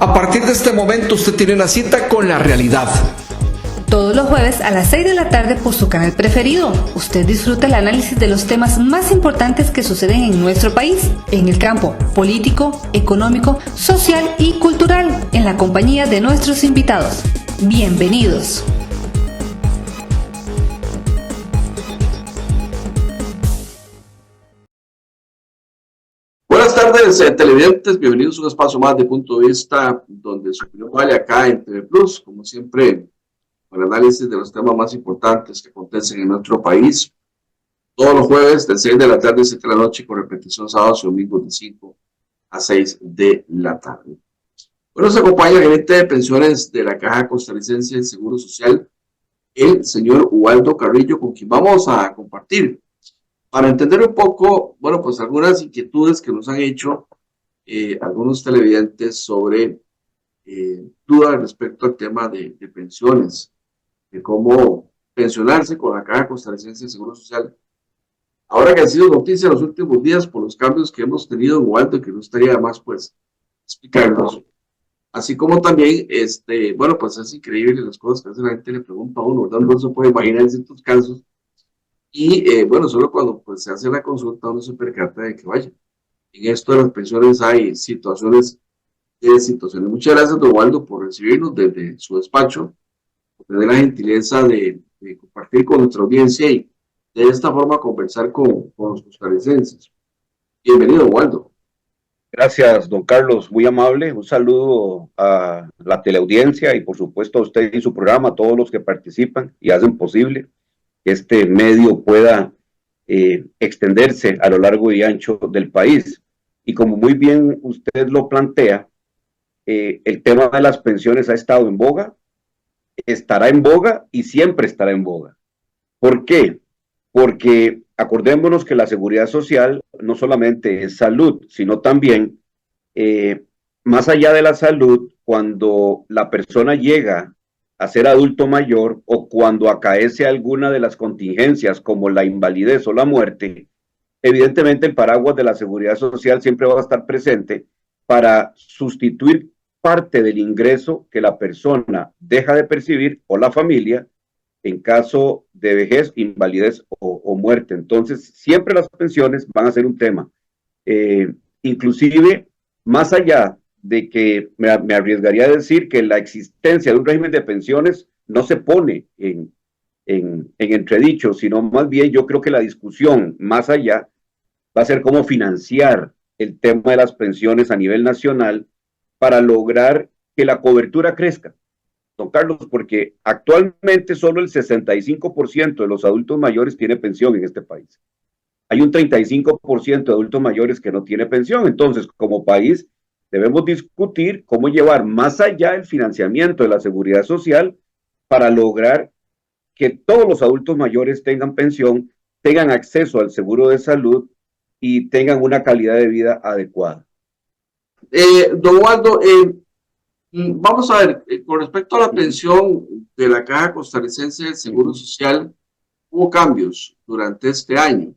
A partir de este momento usted tiene una cita con la realidad. Todos los jueves a las 6 de la tarde por su canal preferido. Usted disfruta el análisis de los temas más importantes que suceden en nuestro país, en el campo político, económico, social y cultural, en la compañía de nuestros invitados. Bienvenidos. Buenas tardes, televidentes. Bienvenidos a un espacio más de Punto de Vista, donde su opinión vale acá en TV Plus, como siempre, con el análisis de los temas más importantes que acontecen en nuestro país. Todos los jueves, de 6 de la tarde a 7 de la noche, con repetición sábados y domingos de 5 a 6 de la tarde. Bueno, nos acompaña el gerente de pensiones de la Caja Costarricense del Seguro Social, el señor Ubaldo Carrillo, con quien vamos a compartir para entender un poco, bueno, pues algunas inquietudes que nos han hecho algunos televidentes sobre dudas respecto al tema de pensiones, de cómo pensionarse con la Caja Costarricense de Seguro Social. Ahora que ha sido noticia en los últimos días por los cambios que hemos tenido en Ubaldo, que no estaría de más, pues, explicarlos. Así como también, bueno, pues es increíble las cosas que hace la gente, le pregunta a uno, ¿verdad? No se puede imaginar en ciertos casos. Y bueno, solo cuando pues, se hace la consulta uno se percata de que vaya. En esto de las pensiones hay situaciones. Muchas gracias, don Waldo, por recibirnos desde su despacho, por tener la gentileza de compartir con nuestra audiencia y de esta forma conversar con los costarricenses. Bienvenido, Waldo. Gracias, don Carlos, muy amable. Un saludo a la teleaudiencia y por supuesto a usted y su programa, a todos los que participan y hacen posible que este medio pueda extenderse a lo largo y ancho del país. Y como muy bien usted lo plantea, el tema de las pensiones ha estado en boga, estará en boga y siempre estará en boga. ¿Por qué? Porque acordémonos que la seguridad social no solamente es salud, sino también, más allá de la salud, cuando la persona llega a ser adulto mayor o cuando acaece alguna de las contingencias como la invalidez o la muerte, evidentemente el paraguas de la seguridad social siempre va a estar presente para sustituir parte del ingreso que la persona deja de percibir o la familia en caso de vejez, invalidez o muerte. Entonces, siempre las pensiones van a ser un tema. Inclusive, más allá de que me arriesgaría a decir que la existencia de un régimen de pensiones no se pone en entredicho, sino más bien yo creo que la discusión más allá va a ser cómo financiar el tema de las pensiones a nivel nacional para lograr que la cobertura crezca. Don Carlos, porque actualmente solo el 65% de los adultos mayores tiene pensión en este país. Hay un 35% de adultos mayores que no tiene pensión. Entonces, como país, debemos discutir cómo llevar más allá el financiamiento de la seguridad social para lograr que todos los adultos mayores tengan pensión, tengan acceso al seguro de salud y tengan una calidad de vida adecuada. Don Waldo, vamos a ver, con respecto a la pensión de la Caja Costarricense del Seguro Social, hubo cambios durante este año.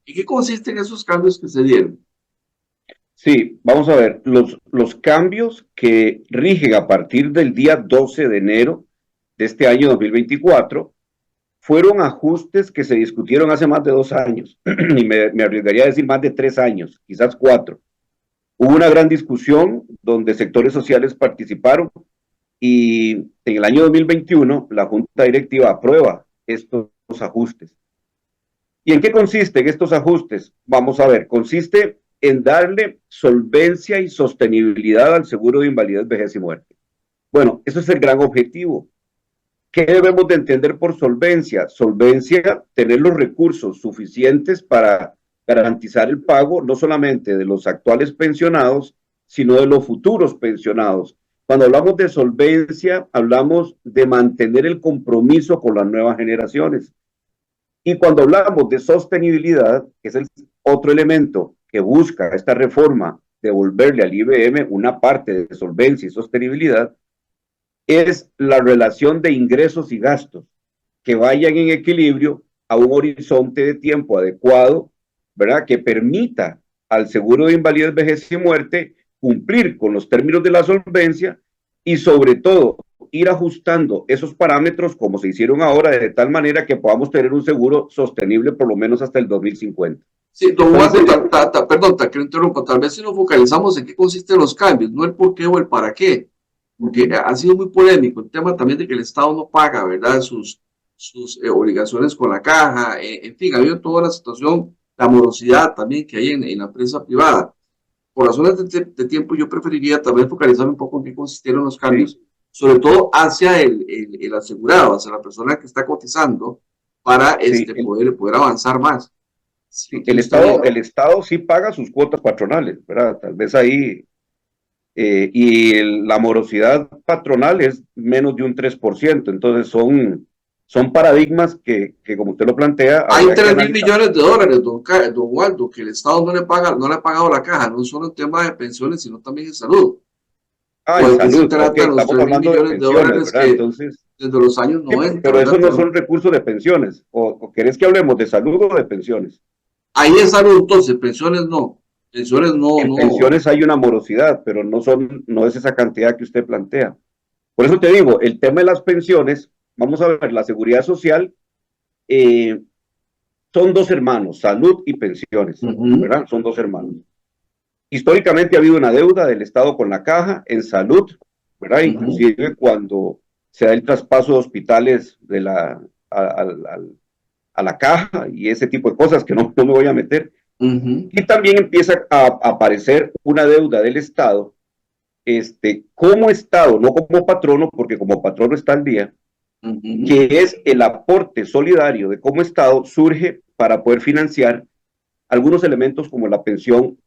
¿Y qué consisten esos cambios que se dieron? Sí, vamos a ver, los cambios que rigen a partir del día 12 de enero de este año 2024 fueron ajustes que se discutieron hace más de 2 años, y me arriesgaría a decir más de 3 años, quizás 4. Hubo una gran discusión donde sectores sociales participaron y en el año 2021 la Junta Directiva aprueba estos ajustes. ¿Y en qué consisten estos ajustes? Vamos a ver, consiste en darle solvencia y sostenibilidad al seguro de invalidez, vejez y muerte. Bueno, eso es el gran objetivo. ¿Qué debemos de entender por solvencia? Solvencia, tener los recursos suficientes para garantizar el pago no solamente de los actuales pensionados, sino de los futuros pensionados. Cuando hablamos de solvencia, hablamos de mantener el compromiso con las nuevas generaciones. Y cuando hablamos de sostenibilidad, que es el otro elemento que busca esta reforma, devolverle al IBM una parte de solvencia y sostenibilidad, es la relación de ingresos y gastos que vayan en equilibrio a un horizonte de tiempo adecuado, ¿verdad? Que permita al seguro de invalidez, vejez y muerte cumplir con los términos de la solvencia y sobre todo ir ajustando esos parámetros como se hicieron ahora de tal manera que podamos tener un seguro sostenible por lo menos hasta el 2050. Sí, don Waldo, perdón, te interrumpo, tal vez si nos focalizamos en qué consisten los cambios, no el por qué o el para qué, porque ha sido muy polémico el tema también de que el Estado no paga, ¿verdad?, sus obligaciones con la caja, en fin, ha habido toda la situación, la morosidad también que hay en la empresa privada. Por razones de tiempo, yo preferiría tal vez focalizarme un poco en qué consistieron los cambios, sí, sobre todo hacia el asegurado, hacia la persona que está cotizando, para sí, poder avanzar más. Sí, el Estado sí paga sus cuotas patronales, ¿verdad? Tal vez ahí, la morosidad patronal es menos de un 3%, entonces son paradigmas que como usted lo plantea... Hay 3.000 millones de dólares, don Waldo, que el Estado no le ha pagado la caja, no solo en tema de pensiones, sino también en salud. En salud, okay, estamos hablando de pensiones, ¿verdad? Entonces, desde los años 90. Pero esos no son recursos de pensiones, o ¿querés que hablemos de salud o de pensiones? Ahí es salud, entonces, pensiones no. Pensiones no. En pensiones hay una morosidad, pero no es esa cantidad que usted plantea. Por eso te digo, el tema de las pensiones, vamos a ver, la seguridad social, son dos hermanos, salud y pensiones, ¿verdad? Son dos hermanos. Históricamente ha habido una deuda del Estado con la caja en salud, ¿verdad? Inclusive cuando se da el traspaso de hospitales a la caja y ese tipo de cosas que no me voy a meter. Y también empieza a aparecer una deuda del Estado, como Estado, no como patrono, porque como patrono está al día, que es el aporte solidario de como Estado surge para poder financiar algunos elementos como la pensión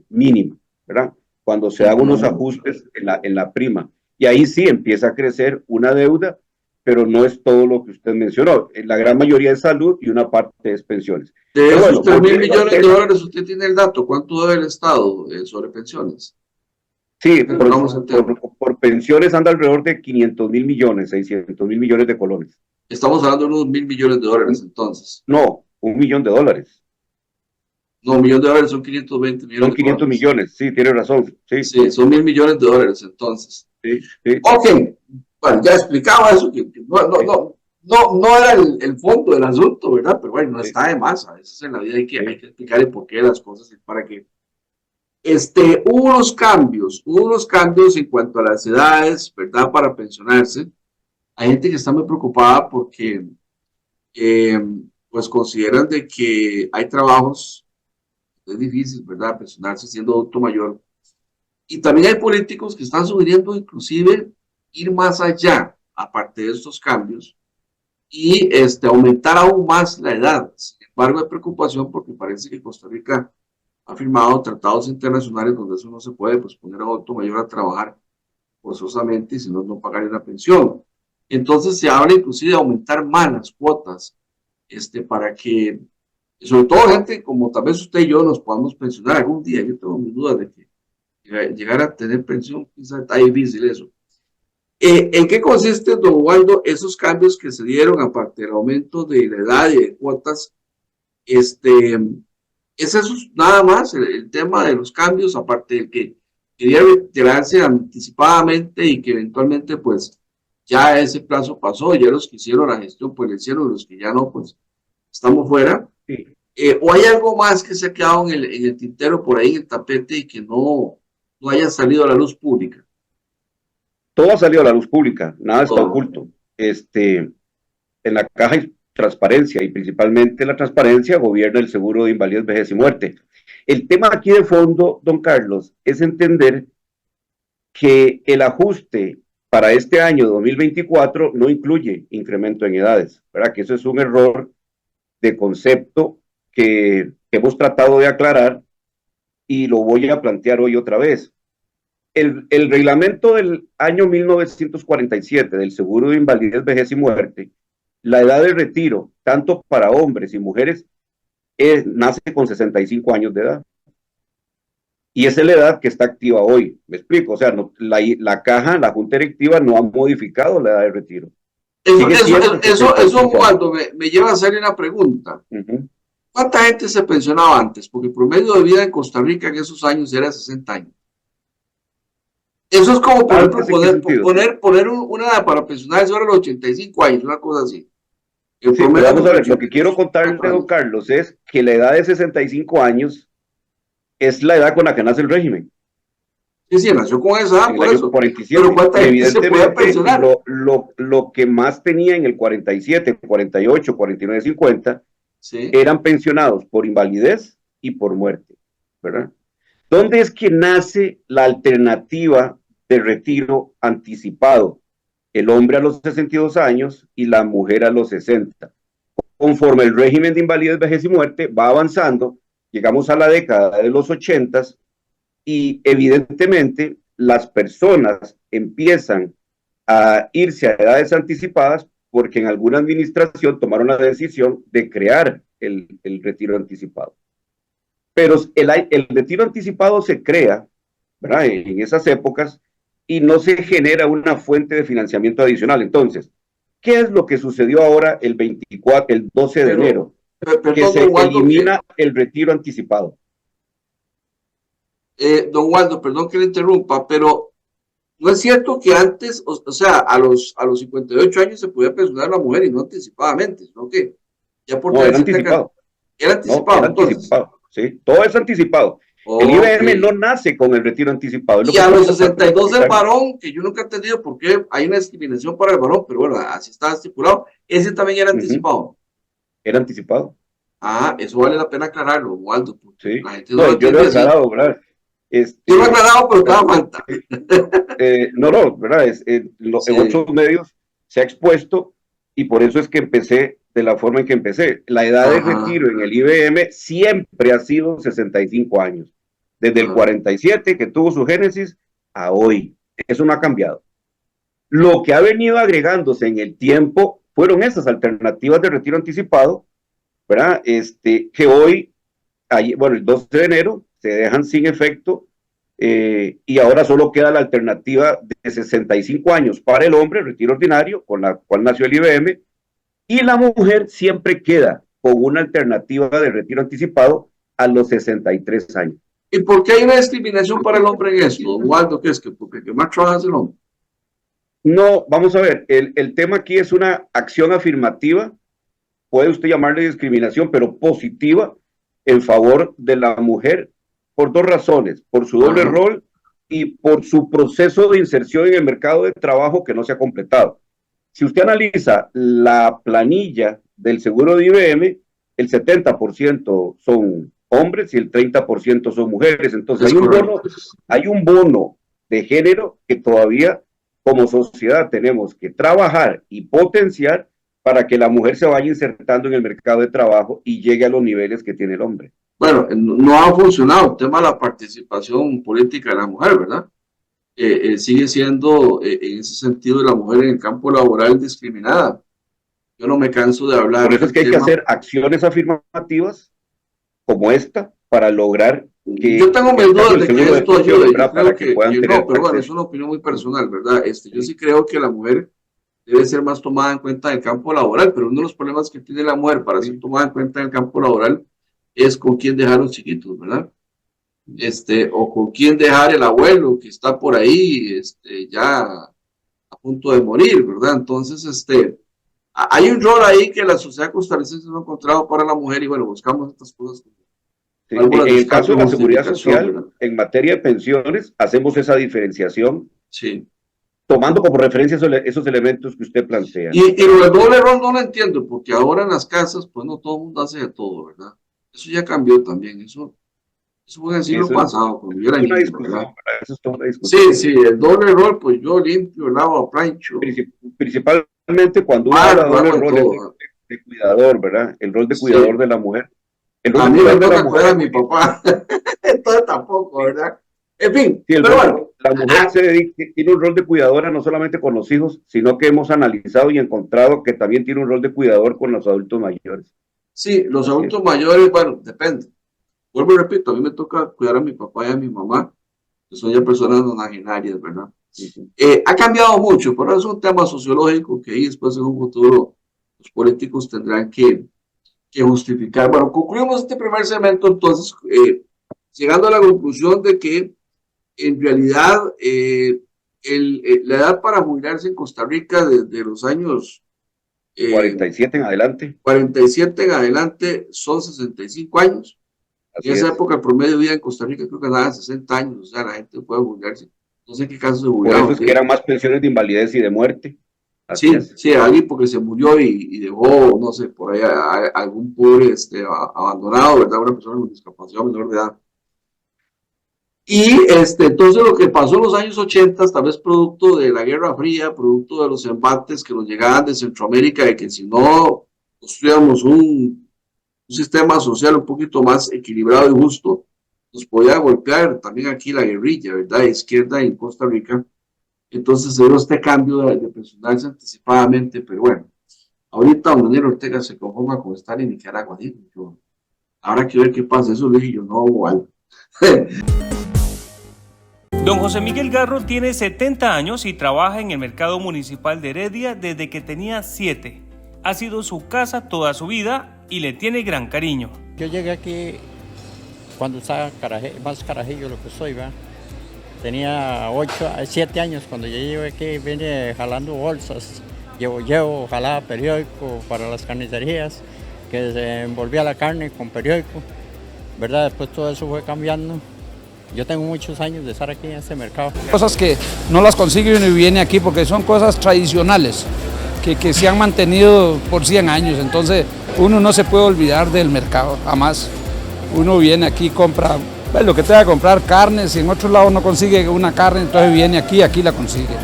mínima, ¿verdad? Cuando se hagan unos ajustes en la prima. Y ahí sí empieza a crecer una deuda, pero no es todo lo que usted mencionó. La gran mayoría es salud y una parte es pensiones. De esos 3.000 millones de dólares, usted tiene el dato. ¿Cuánto debe el Estado sobre pensiones? Sí, por pensiones anda alrededor de 500.000 millones, 600.000 millones de colones. Estamos hablando de unos 1.000 millones de dólares, entonces. No, $1 millón. No, $1 millón son 520 millones. Son 500 millones, sí, tiene razón. Sí, son 1.000 millones de dólares, entonces. Sí. Ok, bueno, ya explicaba eso, que no era el fondo del asunto, ¿verdad? Pero bueno, no está de más. A veces en la vida hay que explicar el porqué de las cosas y para qué. Hubo unos cambios en cuanto a las edades, ¿verdad? Para pensionarse. Hay gente que está muy preocupada porque pues consideran de que hay trabajos, es difícil, ¿verdad? Pensionarse siendo adulto mayor. Y también hay políticos que están sugiriendo inclusive ir más allá, aparte de estos cambios, y aumentar aún más la edad. Sin embargo, hay preocupación porque parece que Costa Rica ha firmado tratados internacionales donde eso no se puede, pues poner a adulto mayor a trabajar forzosamente y si no, no pagar una pensión. Entonces se habla inclusive de aumentar más las cuotas, para que, sobre todo gente como tal vez usted y yo nos podamos pensionar algún día. Yo tengo mis dudas de que llegar a tener pensión, quizás está difícil eso. ¿En qué consiste, don Waldo, esos cambios que se dieron, aparte del aumento de la edad y de cuotas? ¿Es eso nada más el tema de los cambios, aparte del que quería retirarse anticipadamente y que eventualmente pues ya ese plazo pasó, ya los que hicieron la gestión pues le hicieron, los que ya no pues estamos fuera? Sí. ¿O hay algo más que se ha quedado en el tintero por ahí en el tapete y que no haya salido a la luz pública? Todo ha salido a la luz pública, nada está oculto. En la caja hay transparencia y principalmente la transparencia gobierna el seguro de invalidez, vejez y muerte. El tema aquí de fondo, don Carlos, es entender que el ajuste para este año 2024 no incluye incremento en edades, ¿verdad? Que eso es un error de concepto que hemos tratado de aclarar y lo voy a plantear hoy otra vez. El reglamento del año 1947 del seguro de invalidez, vejez y muerte, la edad de retiro, tanto para hombres y mujeres, nace con 65 años de edad. Y esa es la edad que está activa hoy. ¿Me explico? O sea, la caja, la junta directiva no ha modificado la edad de retiro. Eso Waldo, me lleva a hacerle una pregunta. ¿Cuánta gente se pensionaba antes? Porque el promedio de vida en Costa Rica en esos años era 60 años. Eso es como, por ¿Antes ejemplo, en qué sentido? poner una edad para pensionarse ahora a los 85 años, una cosa así. El Sí, pero promedio vamos a ver, es lo que quiero contarle, 84 don años. Carlos, es que la edad de 65 años es la edad con la que nace el régimen, Sí, sí, nació con esa edad, en el por año eso. Pero 47. ¿cuánta Y gente se puede evidentemente pensionar? lo que más tenía en el 47, 48, 49, 50 Sí. eran pensionados por invalidez y por muerte, ¿verdad? ¿Dónde es que nace la alternativa de retiro anticipado? El hombre a los 62 años y la mujer a los 60. Conforme el régimen de invalidez, vejez y muerte va avanzando, llegamos a la década de los 80 y evidentemente las personas empiezan a irse a edades anticipadas porque en alguna administración tomaron la decisión de crear el retiro anticipado. Pero el retiro anticipado se crea, ¿verdad? En esas épocas y no se genera una fuente de financiamiento adicional. Entonces, ¿qué es lo que sucedió ahora el 12 de Pero, enero? Que perdón, se elimina el retiro anticipado. Don Waldo, perdón que le interrumpa, pero no es cierto que antes, o sea, a los 58 años se podía pensionar a la mujer y no anticipadamente, sino que ya por No, tener era cierta anticipado. era No, anticipado, era entonces. anticipado. ¿Sí? Todo es anticipado. El Ok. IBM no nace con el retiro anticipado. Es lo Y que a estoy los tratando de 62 del explicar. varón, que yo nunca he entendido por qué hay una discriminación para el varón, pero bueno, así está estipulado, ese también era anticipado. Era anticipado. Ah, eso vale la pena aclararlo, Waldo, porque Sí. la gente no lo No, yo lo entiende he así. aclarado, ¿verdad? Yo lo he aclarado, pero estaba falta. No, ¿verdad? En Sí. otros medios se ha expuesto y por eso es que empecé de la forma en que empecé. La edad de Ajá. retiro en el IBM siempre ha sido 65 años, desde el Ajá. 47 que tuvo su génesis a hoy. Eso no ha cambiado. Lo que ha venido agregándose en el tiempo fueron esas alternativas de retiro anticipado, ¿verdad? Que hoy, bueno, el 12 de enero se dejan sin efecto y ahora solo queda la alternativa de 65 años para el hombre, retiro ordinario, con la cual nació el IBM, y la mujer siempre queda con una alternativa de retiro anticipado a los 63 años. ¿Y por qué hay una discriminación para el hombre en esto, don Waldo? ¿Qué es? Que porque el que más trabaja es el hombre. No, vamos a ver, el tema aquí es una acción afirmativa, puede usted llamarle discriminación, pero positiva en favor de la mujer por dos razones, por su doble Ajá. rol y por su proceso de inserción en el mercado de trabajo que no se ha completado. Si usted analiza la planilla del seguro de IBM, el 70% son hombres y el 30% son mujeres. Entonces Es correcto. hay un bono de género que todavía como sociedad tenemos que trabajar y potenciar para que la mujer se vaya insertando en el mercado de trabajo y llegue a los niveles que tiene el hombre. Bueno, no ha funcionado el tema de la participación política de la mujer, ¿verdad? Sigue siendo, en ese sentido, la mujer en el campo laboral discriminada. Yo no me canso de hablar Por eso es del que hay que tema. hacer acciones afirmativas como esta para lograr que, Yo tengo mis en caso dudas del de que seguro de esto pensiones, ayude. Yo ¿verdad? creo Para que puedan que tener no, pero bueno, es acceso. una opinión muy personal, ¿verdad? Yo Sí. sí creo que la mujer debe ser más tomada en cuenta en el campo laboral, pero uno de los problemas que tiene la mujer para ser Sí. tomada en cuenta en el campo laboral es con quién dejar los chiquitos, ¿verdad? O con quién dejar el abuelo que está por ahí, ya a punto de morir, ¿verdad? Entonces, hay un rol ahí que la sociedad costarricense no ha encontrado para la mujer y bueno, buscamos estas cosas como Sí. válvulas En de el caso escape de o la seguridad justificación, social, ¿verdad? en materia de pensiones, hacemos esa diferenciación Sí. tomando como referencia esos elementos que usted plantea, Y ¿no? el doble rol no lo entiendo, porque ahora en las casas, pues no todo el mundo hace de todo, ¿verdad? Eso ya cambió también, eso fue en el siglo Eso pasado, cuando yo era es una niño, discusión, ¿verdad? ¿verdad? Eso es toda una Sí, discusión. sí, el doble rol, pues yo limpio, lavo, plancho, Principalmente cuando uno habla de barro, doble hago de rol, es el todo. rol de cuidador, ¿verdad? El rol de cuidador Sí, de la mujer. El rol a de mí me cuidador de la toca cuidar a mujer, mi papá, entonces tampoco, sí, ¿verdad? En fin, sí, pero bueno, la mujer tiene un rol de cuidadora no solamente con los hijos, sino que hemos analizado y encontrado que también tiene un rol de cuidador con los adultos mayores. sí, los Así es. adultos mayores, bueno, depende. Vuelvo y repito, a mí me toca cuidar a mi papá y a mi mamá, que son ya personas nonagenarias, ¿verdad? Ujú. Ha cambiado mucho, pero es un tema sociológico que ahí después en un futuro los políticos tendrán que justificar. Bueno, concluimos este primer segmento entonces, llegando a la conclusión de que en realidad, la edad para jubilarse en Costa Rica desde los años 47 en adelante. 47 en adelante son 65 años. Así En esa es. época el promedio de vida en Costa Rica creo que andaba en 60 años, o sea, la gente puede jubilarse. No sé en qué caso se Por jubilaron. eso es que eran más pensiones de invalidez y de muerte. Así Sí, es. sí, alguien porque se murió y dejó, no sé, por ahí algún pobre abandonado, ¿verdad? Una persona con discapacidad menor de edad. Y entonces lo que pasó en los años 80, tal vez producto de la Guerra Fría, producto de los embates que nos llegaban de Centroamérica, de que si no construíamos un sistema social un poquito más equilibrado y justo, nos podía golpear también aquí la guerrilla, ¿verdad? De izquierda en Costa Rica. Entonces se dio este cambio de pensionarse anticipadamente, pero bueno, ahorita don Daniel Ortega se conforma con estar en Nicaragua, digo yo. Ahora quiero ver qué pasa, eso le dije yo, no, igual. Don José Miguel Garro tiene 70 años y trabaja en el mercado municipal de Heredia desde que tenía 7. Ha sido su casa toda su vida y le tiene gran cariño. Yo llegué aquí cuando estaba más carajillo lo que soy, ¿va? Tenía 7 años cuando yo llegué aquí, vine jalando bolsas, jalaba periódico para las carnicerías, que se envolvía la carne con periódico, ¿verdad? Después todo eso fue cambiando. Yo tengo muchos años de estar aquí en este mercado. Cosas que no las consigue uno y viene aquí porque son cosas tradicionales que se han mantenido por 100 años, entonces uno no se puede olvidar del mercado, jamás. Uno viene aquí, compra lo que tenga que comprar, carne, si en otro lado no consigue una carne, entonces viene aquí la consigue.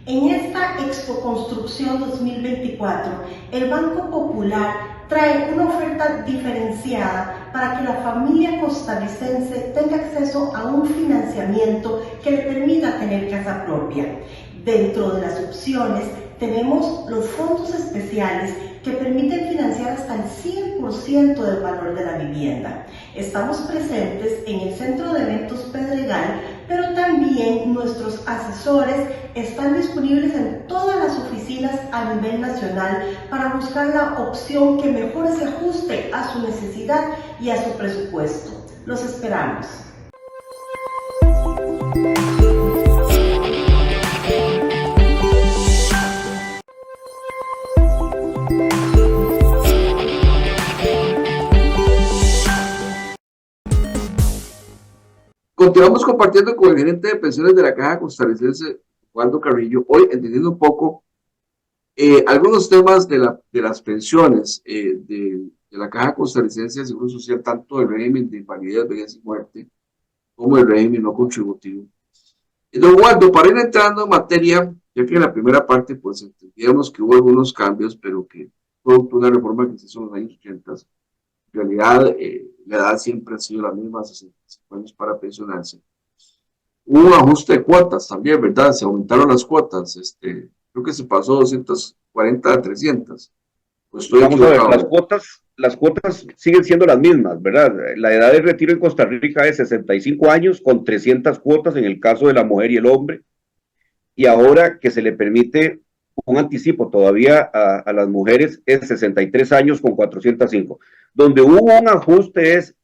En esta Expo Construcción 2024, el Banco Popular trae una oferta diferenciada para que la familia costarricense tenga acceso a un financiamiento que le permita tener casa propia. Dentro de las opciones tenemos los fondos especiales que permiten financiar hasta el 100% del valor de la vivienda. Estamos presentes en el Centro de Eventos Pedregal, pero también nuestros asesores están disponibles en todas las oficinas a nivel nacional para buscar la opción que mejor se ajuste a su necesidad y a su presupuesto. Los esperamos. Continuamos compartiendo con el gerente de pensiones de la Caja Costarricense, Waldo Carrillo, hoy entendiendo un poco algunos temas de las pensiones de la Caja Costarricense de Seguro Social, tanto el régimen de invalidez, vejez y muerte, como el régimen no contributivo. Don Waldo, para ir entrando en materia, ya que en la primera parte pues entendíamos que hubo algunos cambios, pero que producto de una reforma que se hizo en los años 80, en realidad la edad siempre ha sido la misma, 65 años para pensionarse. Hubo un ajuste de cuotas también, ¿verdad? Se aumentaron las cuotas, creo que se pasó de 240 a 300. Pues estoy Vamos a ver, equivocado. las cuotas siguen siendo las mismas, ¿verdad? La edad de retiro en Costa Rica es 65 años con 300 cuotas en el caso de la mujer y el hombre. Y ahora que se le permite un anticipo todavía a las mujeres es 63 años con 405. Donde hubo un ajuste es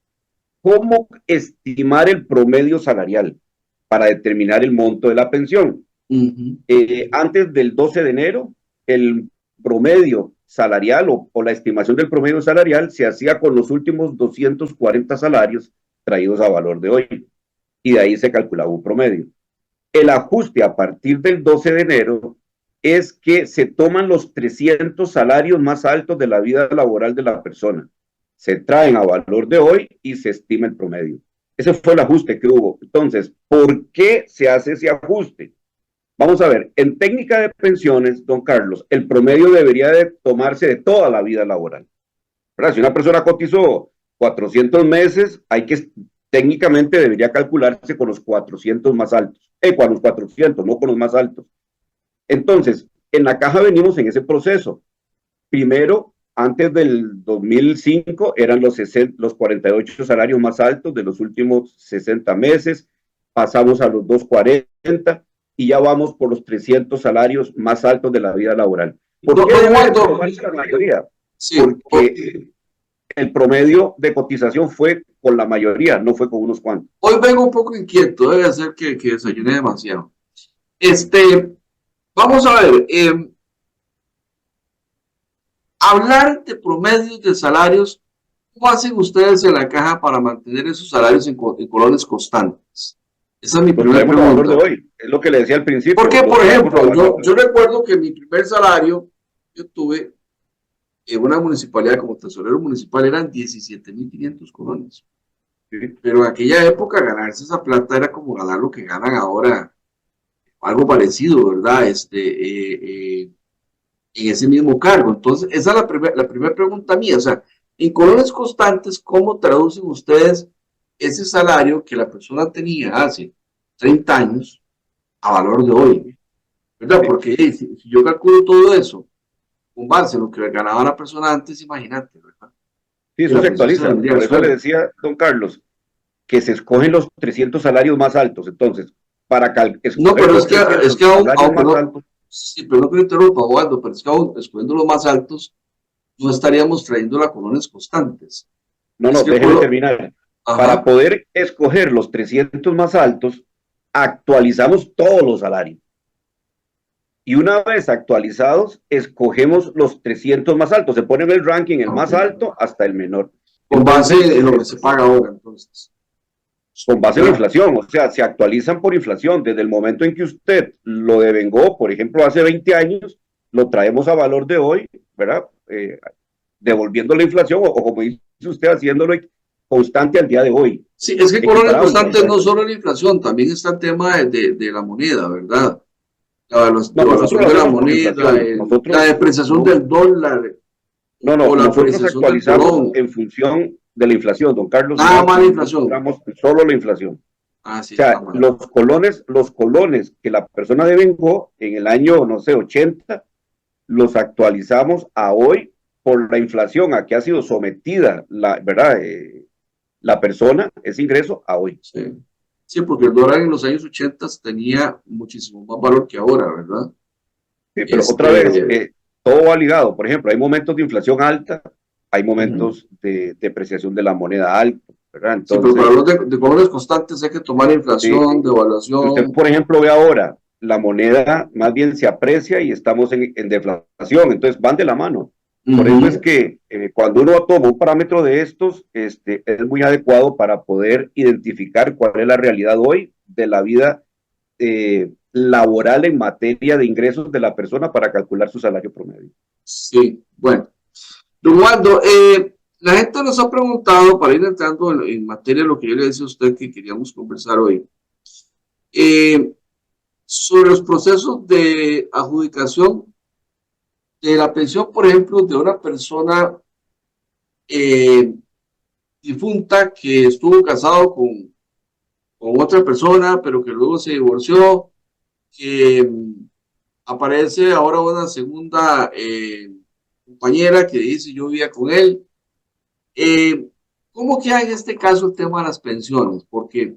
cómo estimar el promedio salarial para determinar el monto de la pensión. Antes del 12 de enero, el promedio salarial o la estimación del promedio salarial se hacía con los últimos 240 salarios traídos a valor de hoy, y de ahí se calculaba un promedio. El ajuste a partir del 12 de enero es que se toman los 300 salarios más altos de la vida laboral de la persona, se traen a valor de hoy y se estima el promedio. Ese fue el ajuste que hubo. Entonces, ¿por qué se hace ese ajuste? Vamos a ver, en técnica de pensiones, don Carlos, el promedio debería de tomarse de toda la vida laboral, ¿verdad? Si una persona cotizó 400 meses, técnicamente debería calcularse con los 400 más altos, con los 400, no con los más altos. Entonces, en la caja venimos en ese proceso. Primero, antes del 2005, eran los 48 salarios más altos de los últimos 60 meses, pasamos a los 240, y ya vamos por los 300 salarios más altos de la vida laboral. ¿Por qué debe tomarse la mayoría? Sí, porque el promedio de cotización fue con la mayoría, no fue con unos cuantos. Hoy vengo un poco inquieto, debe ser que desayuné demasiado. Vamos a ver, hablar de promedios de salarios, ¿cómo hacen ustedes en la caja para mantener esos salarios en colones constantes? Esa es mi primera pregunta. De hoy, es lo que le decía al principio. Porque, por ejemplo, yo recuerdo que mi primer salario, yo tuve en una municipalidad como tesorero municipal, eran 17.500 colones. Sí. Pero en aquella época ganarse esa plata era como ganar lo que ganan ahora, algo parecido, ¿verdad? En ese mismo cargo. Entonces, esa es la primera pregunta mía. O sea, en colones constantes, ¿cómo traducen ustedes ese salario que la persona tenía hace 30 años a valor de hoy? ¿Verdad? Porque si yo calculo todo eso con base en lo que ganaba la persona antes, imagínate, ¿verdad? Sí, eso se actualiza. Por eso le decía, don Carlos, que se escogen los 300 salarios más altos. Entonces, para no, pero es que aún sí, pero no quiero interrumpir, Waldo, pero es que aún escogiendo los más altos, no estaríamos trayendo a colones constantes. No, déjeme terminar. Ajá. Para poder escoger los 300 más altos, actualizamos todos los salarios. Y una vez actualizados, escogemos los 300 más altos. Se pone en el ranking el más alto hasta el menor. Con base en lo que se paga ahora, entonces. Con base en la inflación, o sea, se actualizan por inflación. Desde el momento en que usted lo devengó, por ejemplo, hace 20 años, lo traemos a valor de hoy, ¿verdad? Devolviendo la inflación, o como dice usted, haciéndolo constante al día de hoy. Sí, es que colores constantes no solo la inflación, también está el tema de la moneda, ¿verdad? La evaluación de la moneda, la depreciación del dólar. Nosotros actualizamos en función de la inflación, don Carlos. Nada más la inflación. Solo la inflación. Sí, o sea, los colones que la persona devengó en el año, no sé, 80, los actualizamos a hoy por la inflación a que ha sido sometida ¿verdad? La persona, ese ingreso a hoy. Sí, porque el dólar en los años 80 tenía muchísimo más valor que ahora, ¿verdad? Sí, pero otra vez, todo va ligado. Por ejemplo, hay momentos de inflación alta, hay momentos de depreciación de la moneda alta, ¿verdad? Entonces, sí, pero para los de colores constantes hay que tomar inflación, devaluación. Usted, por ejemplo, ve ahora, la moneda más bien se aprecia y estamos en deflación, entonces van de la mano. Por eso es que cuando uno toma un parámetro de estos, es muy adecuado para poder identificar cuál es la realidad hoy de la vida laboral en materia de ingresos de la persona para calcular su salario promedio. Sí, bueno. Don Waldo, la gente nos ha preguntado, para ir entrando en materia de lo que yo le decía a usted que queríamos conversar hoy, sobre los procesos de adjudicación de la pensión, por ejemplo, de una persona difunta que estuvo casado con otra persona, pero que luego se divorció, que aparece ahora una segunda compañera que dice yo vivía con él. ¿Cómo queda en este caso el tema de las pensiones? Porque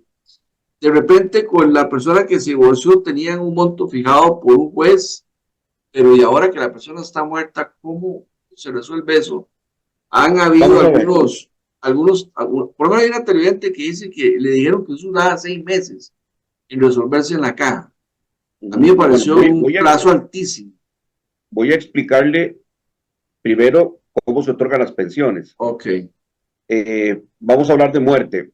de repente con la persona que se divorció tenían un monto fijado por un juez, pero y ahora que la persona está muerta, ¿cómo se resuelve eso? Han habido algunos, por ejemplo, hay una televidente que dice que le dijeron que eso duraba 6 meses en resolverse en la caja. A mí me pareció un plazo altísimo. Voy a explicarle primero cómo se otorgan las pensiones. Ok. Vamos a hablar de muerte.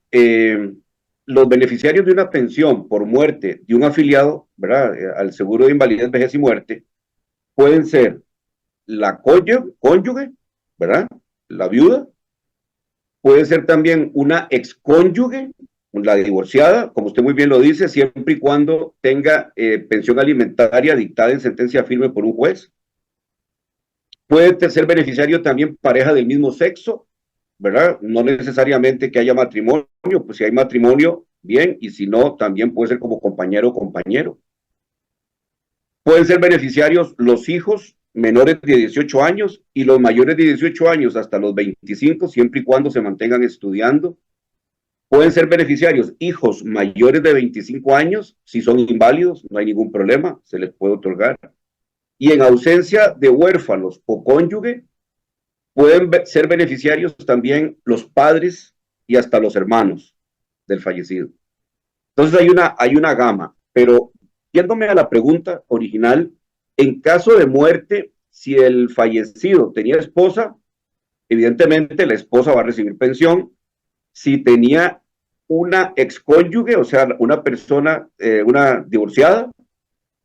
Los beneficiarios de una pensión por muerte de un afiliado, ¿verdad? Al seguro de invalidez, vejez y muerte, pueden ser la cónyuge, ¿verdad? La viuda. Puede ser también una excónyuge, la divorciada, como usted muy bien lo dice, siempre y cuando tenga pensión alimentaria dictada en sentencia firme por un juez. Puede ser beneficiario también pareja del mismo sexo, ¿verdad? No necesariamente que haya matrimonio, pues si hay matrimonio, bien, y si no, también puede ser como compañero o compañero. Pueden ser beneficiarios los hijos menores de 18 años y los mayores de 18 años hasta los 25, siempre y cuando se mantengan estudiando. Pueden ser beneficiarios hijos mayores de 25 años, si son inválidos, no hay ningún problema, se les puede otorgar. Y en ausencia de huérfanos o cónyuge, pueden ser beneficiarios también los padres y hasta los hermanos del fallecido. Entonces hay una gama, pero yéndome a la pregunta original, en caso de muerte, si el fallecido tenía esposa, evidentemente la esposa va a recibir pensión. Si tenía una excónyuge, o sea, una persona, una divorciada,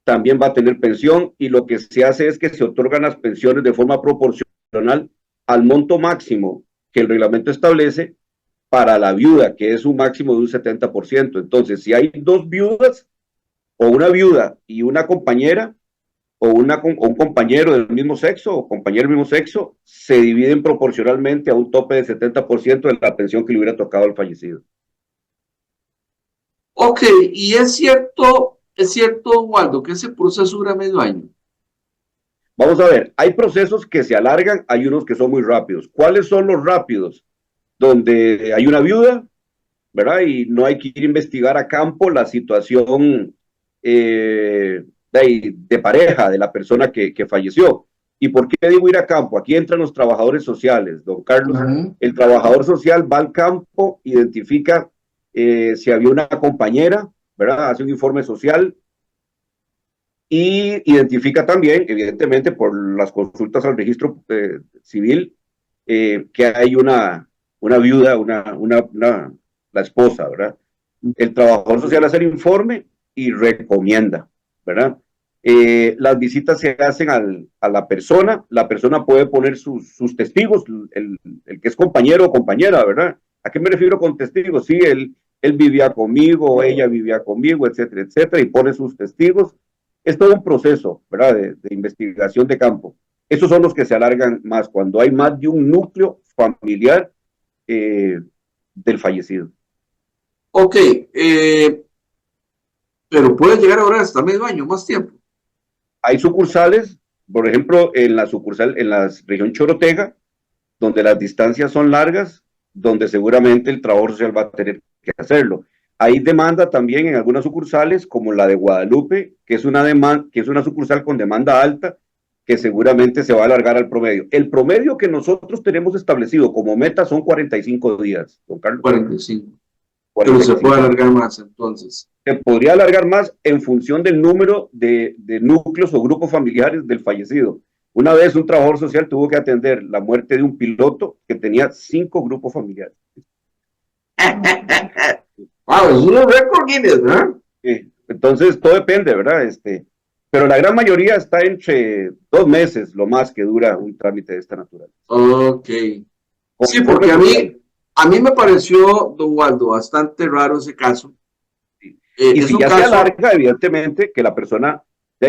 también va a tener pensión, y lo que se hace es que se otorgan las pensiones de forma proporcional al monto máximo que el reglamento establece para la viuda, que es un máximo de un 70%. Entonces, si hay dos viudas, o una viuda y una compañera, o un compañero del mismo sexo, o compañero del mismo sexo, se dividen proporcionalmente a un tope de 70% de la pensión que le hubiera tocado al fallecido. Ok, y es cierto, Waldo, que ese proceso dura medio año. Vamos a ver, hay procesos que se alargan, hay unos que son muy rápidos. ¿Cuáles son los rápidos? Donde hay una viuda, ¿verdad? Y no hay que ir a investigar a campo la situación de pareja de la persona que falleció. ¿Y por qué digo ir a campo? Aquí entran los trabajadores sociales, don Carlos. El trabajador social va al campo, identifica si había una compañera, ¿verdad? Hace un informe social y identifica también, evidentemente, por las consultas al registro civil, que hay una viuda, la esposa, ¿verdad? El trabajador social hace el informe y recomienda, ¿verdad? Las visitas se hacen a la persona puede poner sus testigos, el que es compañero o compañera, ¿verdad? ¿A qué me refiero con testigos? Sí, él vivía conmigo, ella vivía conmigo, etcétera, etcétera, y pone sus testigos. Es todo un proceso, ¿verdad? De investigación de campo. Esos son los que se alargan más, cuando hay más de un núcleo familiar del fallecido. Ok, pero puede llegar ahora hasta medio año, más tiempo. Hay sucursales, por ejemplo, en la región Chorotega, donde las distancias son largas, donde seguramente el trabajador social va a tener que hacerlo. Hay demanda también en algunas sucursales, como la de Guadalupe, que es una sucursal con demanda alta, que seguramente se va a alargar al promedio. El promedio que nosotros tenemos establecido como meta son 45 días, don Carlos. 45. Pero se puede alargar más, entonces. Se podría alargar más en función del número de núcleos o grupos familiares del fallecido. Una vez un trabajador social tuvo que atender la muerte de un piloto que tenía 5 grupos familiares. Wow, es un récord Guinness, ¿verdad? Sí, entonces todo depende, ¿verdad? Pero la gran mayoría está entre 2 meses, lo más que dura un trámite de esta naturaleza. Ok. Sí, porque a mí me pareció, don Waldo, bastante raro ese caso. Y si ya se alarga, evidentemente, que la persona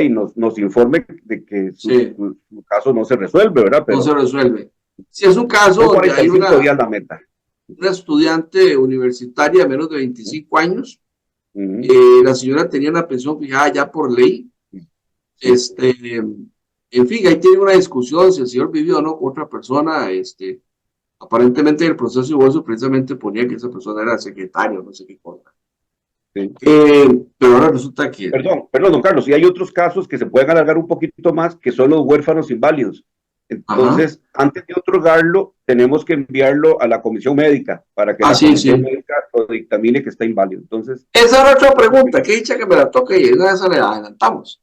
nos informe de que su caso no se resuelve, ¿verdad? Pero no se resuelve. Si es un caso donde hay días la meta. Una estudiante universitaria de menos de 25 años, la señora tenía una pensión fijada ya por ley. En fin, ahí tiene una discusión si el señor vivió o no con otra persona. Aparentemente el proceso de divorcio precisamente ponía que esa persona era secretario, no sé qué cosa. Sí. Pero ahora resulta que... Perdón, don Carlos, y hay otros casos que se pueden alargar un poquito más, que son los huérfanos inválidos. Entonces, antes de otorgarlo, tenemos que enviarlo a la comisión médica para que la comisión médica lo dictamine que está inválido. Entonces, esa era otra pregunta, que dicha que me la toque y una de esas le adelantamos.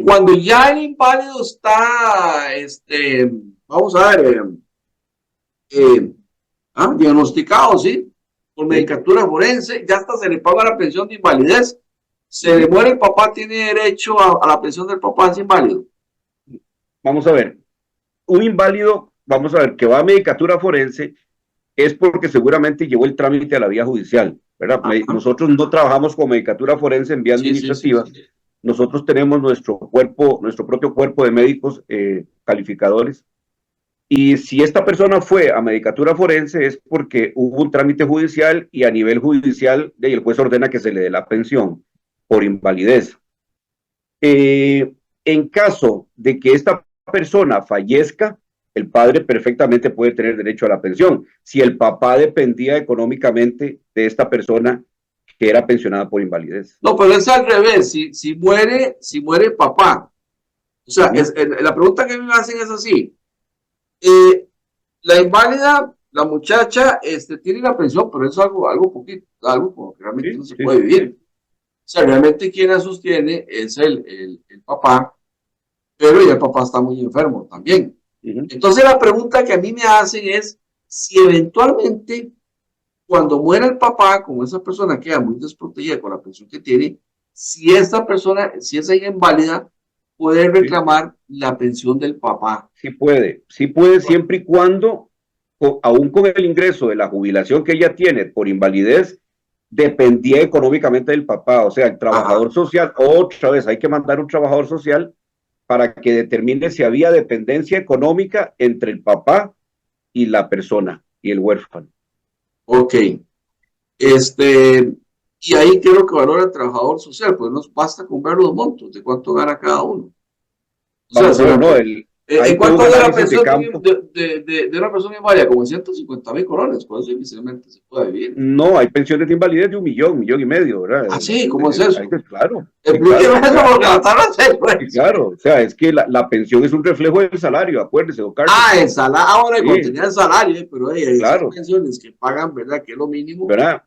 Cuando ya el inválido está, vamos a ver, diagnosticado, ¿sí? Por medicatura forense, ya hasta se le paga la pensión de invalidez. Se le muere el papá, tiene derecho a la pensión del papá, es inválido. Vamos a ver, un inválido, que va a medicatura forense, es porque seguramente llevó el trámite a la vía judicial, ¿verdad? Nosotros no trabajamos con medicatura forense en vía administrativa. Nosotros tenemos nuestro propio cuerpo de médicos calificadores. Y si esta persona fue a medicatura forense es porque hubo un trámite judicial y a nivel judicial el juez ordena que se le dé la pensión por invalidez. En caso de que esta persona fallezca, el padre perfectamente puede tener derecho a la pensión. Si el papá dependía económicamente de esta persona que era pensionada por invalidez. No, pero es al revés. Si muere papá. O sea, la pregunta que me hacen es así. La inválida, la muchacha, tiene la pensión, pero es algo poquito, algo como que realmente no se puede vivir. O sea, realmente quien la sostiene es el papá, pero ya el papá está muy enfermo también. Entonces la pregunta que a mí me hacen es si eventualmente cuando muera el papá, como esa persona queda muy desprotegida con la pensión que tiene, si esa persona, si esa hija inválida, puede reclamar la pensión del papá. Sí puede siempre y cuando, aún con el ingreso de la jubilación que ella tiene por invalidez, dependía económicamente del papá. O sea, el trabajador social, otra vez hay que mandar un trabajador social para que determine si había dependencia económica entre el papá y la persona y el huérfano. Ok. Y ahí quiero que valore el trabajador social, pues no basta con ver los montos de cuánto gana cada uno. O sea, ¿en cuánto gana la pensión de una persona inválida? Como 150,000 colones, por eso difícilmente se puede vivir. No, hay pensiones de invalidez de 1,5 millones, ¿verdad? Ah, sí, ¿cómo es eso? Claro. Claro, o sea, es que la pensión es un reflejo del salario, acuérdese, don Carlos. El salario, ahora cuando tenía el salario, pero claro. Esas pensiones que pagan, ¿verdad? Que es lo mínimo. ¿Verdad?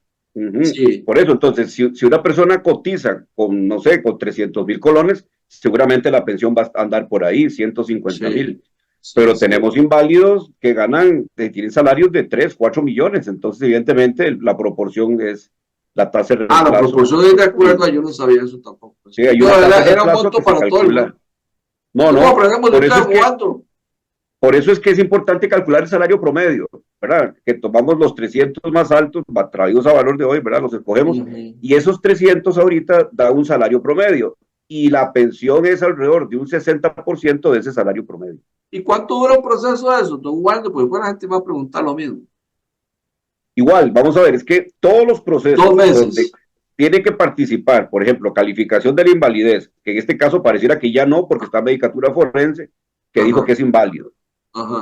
Sí. Por eso, entonces, si una persona cotiza con, no sé, con 300,000 colones, seguramente la pensión va a andar por ahí, 150,000. Pero tenemos inválidos que tienen salarios de 3, 4 millones, entonces evidentemente la proporción es la tasa de reemplazo. La proporción es de acuerdo, yo no sabía eso tampoco. Sí, hay una tasa de era un monto para todo el mundo. Por eso es que es importante calcular el salario promedio, ¿verdad? Que tomamos los 300 más altos, traídos a valor de hoy, ¿verdad? Los escogemos, y esos 300 ahorita da un salario promedio, y la pensión es alrededor de un 60% de ese salario promedio. ¿Y cuánto dura un proceso de eso, don Waldo? Porque la gente va a preguntar lo mismo. Igual, vamos a ver, es que todos los procesos 2 meses. Donde tiene que participar, por ejemplo, calificación de la invalidez, que en este caso pareciera que ya no, porque está medicatura forense, que dijo que es inválido.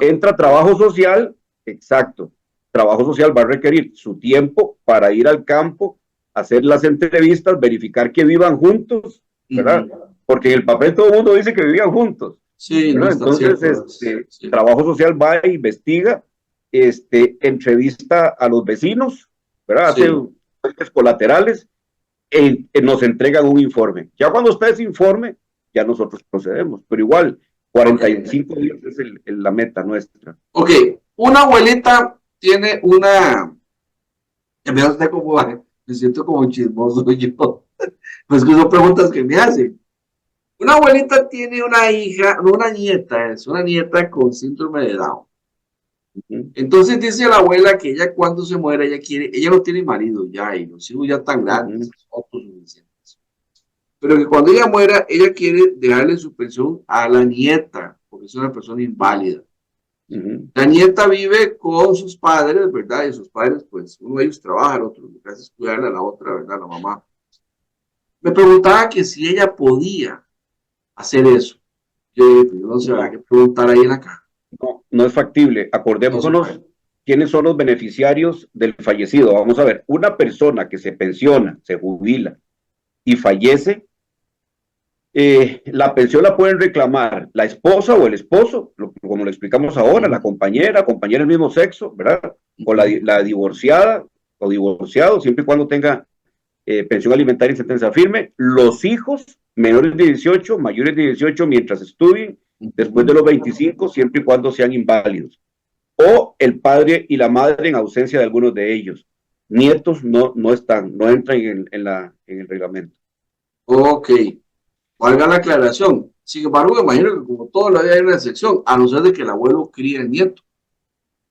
Entra trabajo social, exacto. Trabajo social va a requerir su tiempo para ir al campo, hacer las entrevistas, verificar que vivan juntos, ¿verdad? Porque en el papel todo el mundo dice que vivían juntos. Sí, no está entonces, trabajo social va e investiga, entrevista a los vecinos, ¿verdad? Hace fuentes colaterales, nos entregan un informe. Ya cuando está ese informe, ya nosotros procedemos, pero igual, 45 días es la meta nuestra. Ok, una abuelita tiene una... Me siento como chismoso yo. Pues que son preguntas que me hacen. Una abuelita tiene una nieta con síndrome de Down. Entonces dice la abuela que ella cuando se muera, ella no tiene marido ya, y los hijos ya están grandes, autosuficientes. Pero que cuando ella muera, ella quiere dejarle su pensión a la nieta, porque es una persona inválida. La nieta vive con sus padres, ¿verdad? Y sus padres, pues, uno de ellos trabaja, el otro lo que hace es cuidarle a la otra, ¿verdad? La mamá. Me preguntaba que si ella podía hacer eso. Yo no sé, hay que preguntar ahí en la caja. No es factible. Acordémonos quiénes son los beneficiarios del fallecido. Vamos a ver, una persona que se pensiona, se jubila y fallece, la pensión la pueden reclamar la esposa o el esposo, como lo explicamos ahora, la compañera del mismo sexo, ¿verdad? O la divorciada o divorciado, siempre y cuando tenga pensión alimentaria y sentencia firme, los hijos menores de 18, mayores de 18 mientras estudien, después de los 25, siempre y cuando sean inválidos, o el padre y la madre en ausencia de algunos de ellos. Nietos no entran en el reglamento. Ok, valga la aclaración. Sin embargo, me imagino que como toda la vida hay una excepción, a no ser de que el abuelo críe el nieto.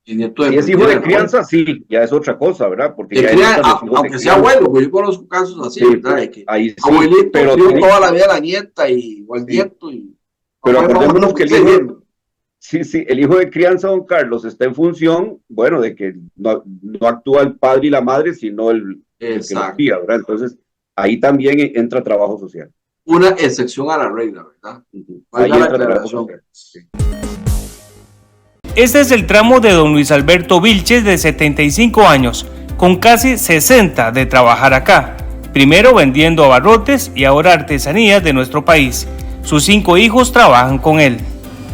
Si es hijo de crianza, sí, ya es otra cosa, ¿verdad? Porque aunque sea abuelo, pues yo conozco casos así, ¿verdad? De que ahí sí, abuelito pero crió toda la vida la nieta o el nieto. Pero acordémonos que el hijo de crianza, don Carlos, está en función, bueno, de que no actúa el padre y la madre, sino el que lo cría, ¿verdad? Entonces, ahí también entra trabajo social. Una excepción a la regla, ¿verdad? Ahí entra trabajo social. Sí. Este es el tramo de don Luis Alberto Vilches, de 75 años, con casi 60 de trabajar acá. Primero vendiendo abarrotes y ahora artesanías de nuestro país. Sus 5 hijos trabajan con él.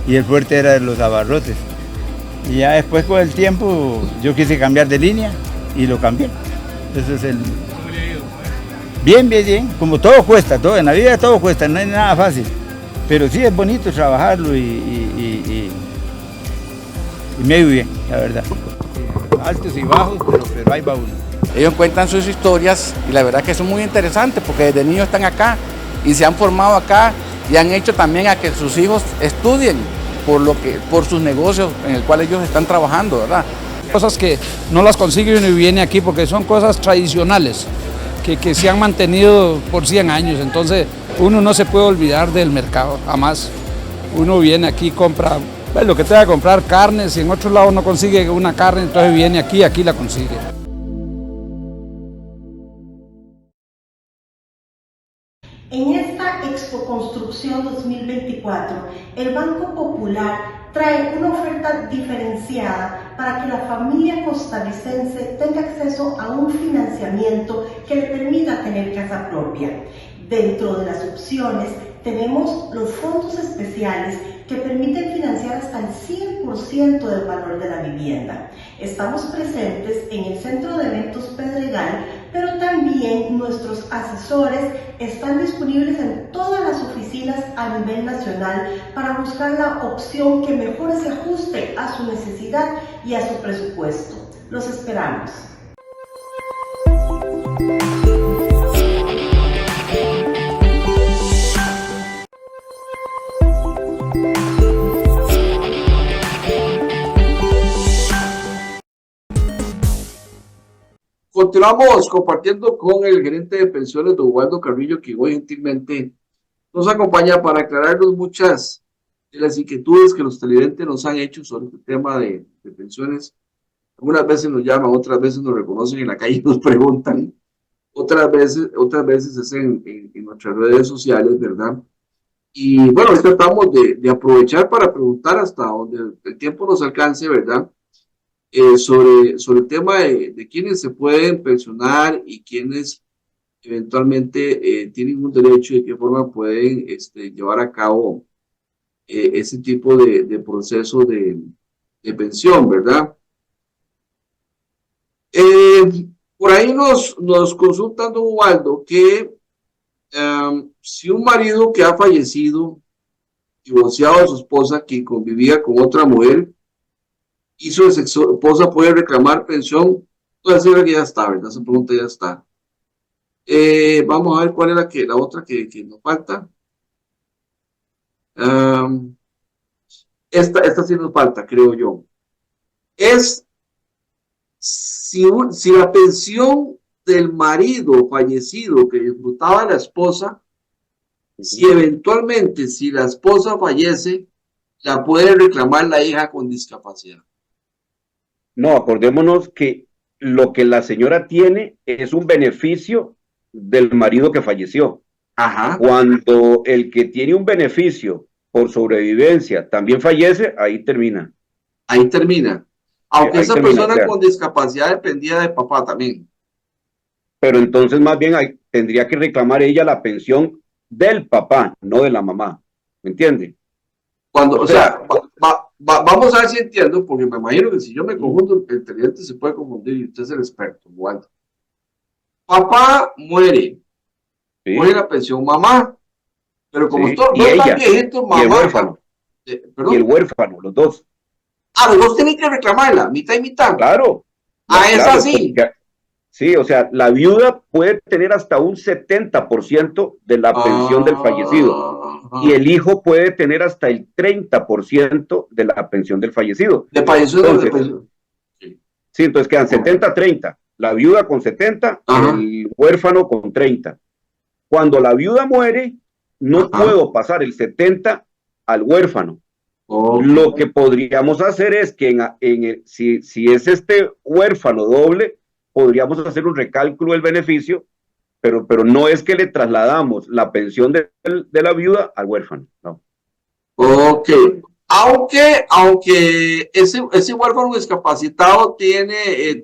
Y el fuerte era de los abarrotes. Y ya después con el tiempo yo quise cambiar de línea y lo cambié. Ese es el... Bien, bien, bien. Como todo cuesta, todo, en la vida todo cuesta, no es nada fácil. Pero sí es bonito trabajarlo y me ha ido bien, la verdad. Altos y bajos, pero ahí va uno. Ellos cuentan sus historias y la verdad que son muy interesantes porque desde niños están acá y se han formado acá y han hecho también a que sus hijos estudien por sus negocios en el cual ellos están trabajando, ¿verdad? Cosas que no las consigue uno y viene aquí porque son cosas tradicionales que se han mantenido por 100 años, entonces uno no se puede olvidar del mercado, jamás. Uno viene aquí, compra lo que tenga que comprar, carne, si en otro lado no consigue una carne, entonces viene aquí la consigue. En esta Expo Construcción 2024, el Banco Popular trae una oferta diferenciada para que la familia costarricense tenga acceso a un financiamiento que le permita tener casa propia. Dentro de las opciones tenemos los fondos especiales que permiten financiar hasta el 100% del valor de la vivienda. Estamos presentes en el Centro de Eventos Pedregal, pero también nuestros asesores están disponibles en todas las oficinas a nivel nacional para buscar la opción que mejor se ajuste a su necesidad y a su presupuesto. Los esperamos. Continuamos compartiendo con el gerente de pensiones, don Waldo Carrillo, que hoy gentilmente nos acompaña para aclararnos muchas de las inquietudes que los televidentes nos han hecho sobre este tema de pensiones. Algunas veces nos llaman, otras veces nos reconocen en la calle y nos preguntan, otras veces es en nuestras redes sociales, ¿verdad? Y bueno, hoy tratamos de aprovechar para preguntar hasta donde el tiempo nos alcance, ¿verdad? Sobre el tema de quienes se pueden pensionar y quienes eventualmente tienen un derecho y de qué forma pueden llevar a cabo ese tipo de proceso de pensión, ¿verdad? Por ahí nos consultan, don Waldo, que si un marido que ha fallecido, divorciado de su esposa, que convivía con otra mujer, y su esposa puede reclamar pensión, puede decir que ya está, ¿verdad? Esa pregunta ya está. Vamos a ver cuál era la otra que nos falta. Esta sí nos falta, creo yo. Es si la pensión del marido fallecido que disfrutaba la esposa, si eventualmente, si la esposa fallece, la puede reclamar la hija con discapacidad. No, acordémonos que lo que la señora tiene es un beneficio del marido que falleció. Ajá. Cuando el que tiene un beneficio por sobrevivencia también fallece, ahí termina. Ahí termina. Aunque Ahí esa termina, persona claro. con discapacidad dependía de papá también. Pero entonces más bien tendría que reclamar ella la pensión del papá, no de la mamá. ¿Me entiende? Cuando, o sea, vamos a ver si entiendo, porque me imagino que si yo me confundo, el televidente se puede confundir y usted es el experto, Waldo. Papá muere, Sí. muere la pensión mamá, pero como Sí, todos y no están ella, viejitos, y el mamá. huérfano. ¿Perdón? Y el huérfano, los dos. Los dos tienen que reclamarla, mitad y mitad. Claro. Es Claro, así. porque, sí, o sea, la viuda puede tener hasta un 70% de la pensión del fallecido. Y el hijo puede tener hasta el 30% de la pensión del fallecido. De falleció de pensión. Sí, entonces quedan 70-30. La viuda con 70, el huérfano con 30. Cuando la viuda muere, no puedo pasar el 70 al huérfano. Lo que podríamos hacer es que si es este huérfano doble, podríamos hacer un recálculo del beneficio, pero no es que le trasladamos la pensión de la viuda al huérfano, no. Ok. Aunque ese huérfano discapacitado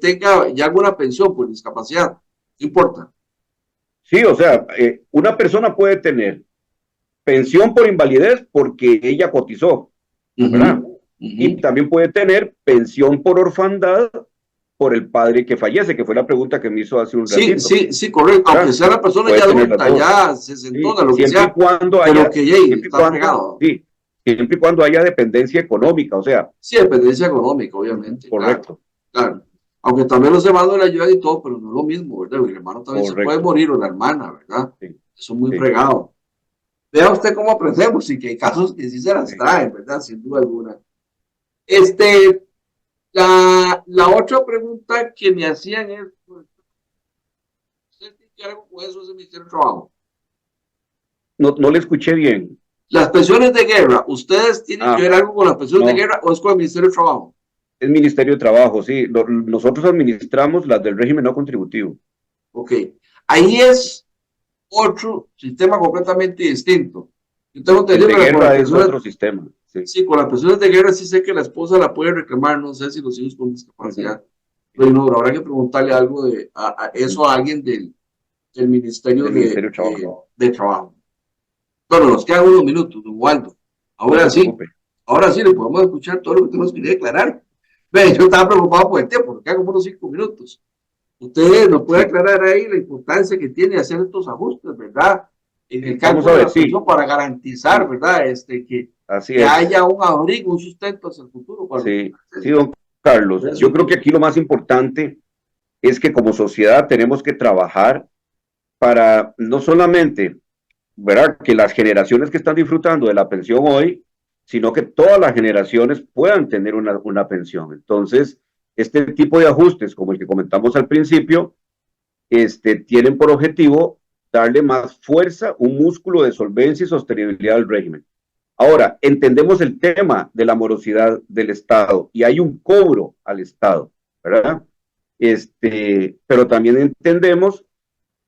tenga ya alguna pensión por discapacidad, no importa. Sí, o sea, una persona puede tener pensión por invalidez porque ella cotizó, ¿verdad? y también puede tener pensión por orfandad por el padre que fallece, que fue la pregunta que me hizo hace un ratito. Sí, correcto. Aunque sea la persona ya adulta, ya sesentona, lo que sea, y cuando haya, que llegue, está fregado. Sí, siempre y cuando haya dependencia económica, o sea. Sí, dependencia económica, obviamente. Correcto. Claro. Aunque también los hermanos le ayudan y todo, pero no es lo mismo, ¿verdad? El hermano también se puede morir, o la hermana, ¿verdad? Sí. Eso es muy fregado. Vea usted cómo aprendemos y que hay casos que sí se las traen, ¿verdad? Sin duda alguna. La otra pregunta que me hacían es, ¿usted tiene algo con eso del Ministerio de Trabajo? No le escuché bien. Las pensiones de guerra, ¿ustedes tienen que ver algo con las pensiones de guerra o es con el Ministerio de Trabajo? Es Ministerio de Trabajo, sí. Nosotros administramos las del régimen no contributivo. Ok. Ahí es otro sistema completamente distinto. Yo tengo entendido que la guerra es otro sistema. Sí, con las pensiones de guerra sí sé que la esposa la puede reclamar, no sé si los hijos con discapacidad. Pero no, habrá que preguntarle algo de eso a alguien del Ministerio de Trabajo. Bueno, nos quedan unos minutos, don Waldo. Ahora sí le podemos escuchar todo lo que usted nos quería declarar. Ve, yo estaba preocupado por el tiempo, porque quedan como unos 5 minutos. Usted nos puede aclarar ahí la importancia que tiene hacer estos ajustes, ¿verdad? En el campo de la pensión para garantizar, ¿verdad? Que haya un abrigo, un sustento hacia el futuro. Sí, don Carlos. Yo creo que aquí lo más importante es que como sociedad tenemos que trabajar para no solamente, ¿verdad?, que las generaciones que están disfrutando de la pensión hoy, sino que todas las generaciones puedan tener una pensión. Entonces, este tipo de ajustes, como el que comentamos al principio, tienen por objetivo darle más fuerza, un músculo de solvencia y sostenibilidad al régimen. Ahora, entendemos el tema de la morosidad del Estado y hay un cobro al Estado, ¿verdad? Pero también entendemos